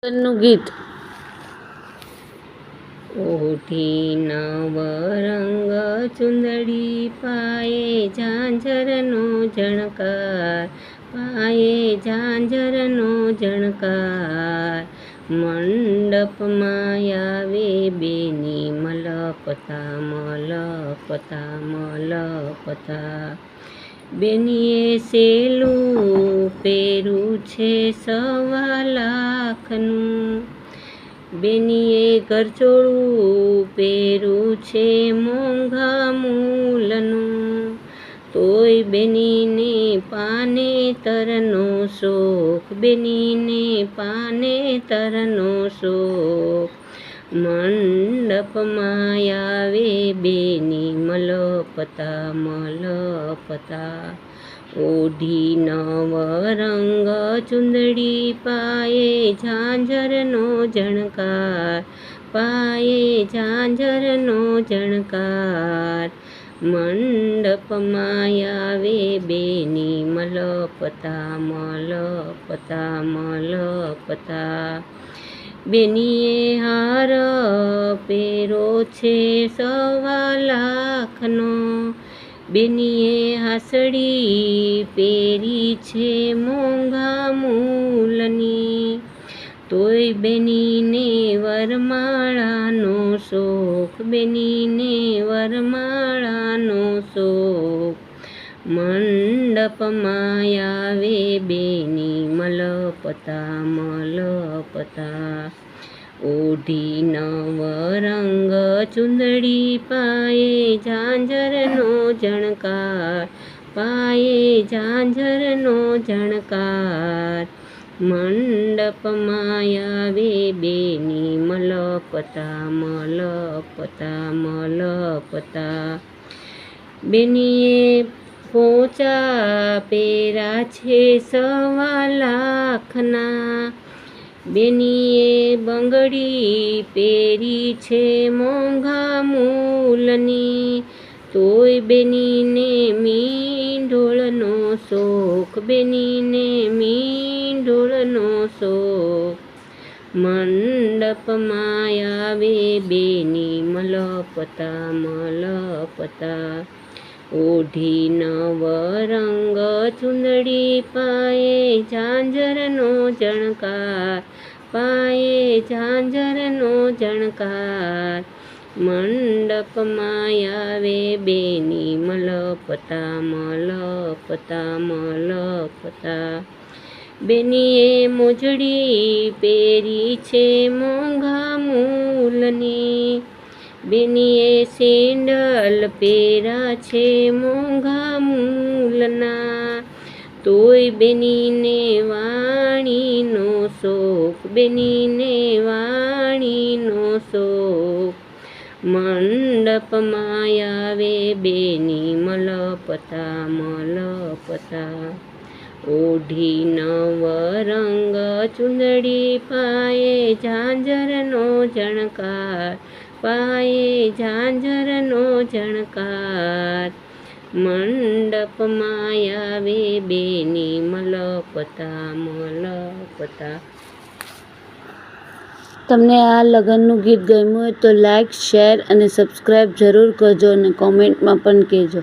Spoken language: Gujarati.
નું ગીત ઓઢી નવરંગ ચુંદડી પાયે ઝાંઝરનો ઝણકાર, પાયે ઝાંઝરનો ઝણકાર, મંડપમાં આવે બેની મલપતા મલપતા મલપતા. બેનીએ સેલું પહેર્યું છે 1.25 લાખનું, બેનીએ ઘરચોળું પહેર્યું છે મોંઘા મૂલનું, તોય બેનીને પાનેતરનો શોખ, બેનીને પાનેતરનો શોખ. મંડપમાં આવે બેની મલપતા મલપતા, ઓઢી નવરંગ ચુંદડી પાયે ઝાંઝરનો ઝણકાર, પાયે ઝાંઝરનો ઝણકાર, મંડપમાં આવે બેની મલપતા મલપતા મલપતા. બેનીએ હાર પહેર્યો છે 1.25 લાખનો, બેનીએ હાસડી પહેરી છે મોંઘા મૂલની, તોય બેનીને વરમાળાનો શોખ, બેનીને વરમાળાનો શોખ. મંડપમાં આવે બેની મલપતા મલપતા, ઓઢી નવરંગ ચુંદડી પાયે ઝાંઝરનો ઝણકાર, પાયે ઝાંઝરનો ઝણકાર, મંડપમાં આવે બેની મલપતા મલપતા મલપતા. બેનીએ પોચા પહેર્યા છે 1.25 લાખના, બેનીએ બંગડી પહેરી છે મોંઘા મૂલની, તોય બેનીને મીંઢોળનો શોખ, બેનીને મીંઢોળનો શોખ. મંડપમાં આવે બેની મલપતા મલપતા, ઓઢી નવરંગ ચુંદડી પાયે ઝાંઝરનો ઝણકાર, પાયે ઝાંઝરનો ઝણકાર, મંડપમાં આવે બેની મલપતા મલપતા મલપતા. બેનીએ મોજડી પહેરી છે મોંઘા મૂલની, બેનીએ સેન્ડલ પહેર્યા છે મોંઘા મૂલના, તોય બેનીને વાણીનો શોખ, બેનીને વાણીનો શોખ. મંડપમાં આવે બેની મલપતા મલપતા, ઓઢી નવરંગ ચુંદડી પાયે ઝાંઝરનો ઝણકાર, પાયે ઝાંઝરનો ઝણકાર, મંડપમાં આવે બેની મલપતા મલપતા. તમને આ લગનનું ગીત ગમ્યું હોય તો લાઈક, શેર અને સબસ્ક્રાઈબ જરૂર કરજો અને કોમેન્ટમાં પણ કહેજો.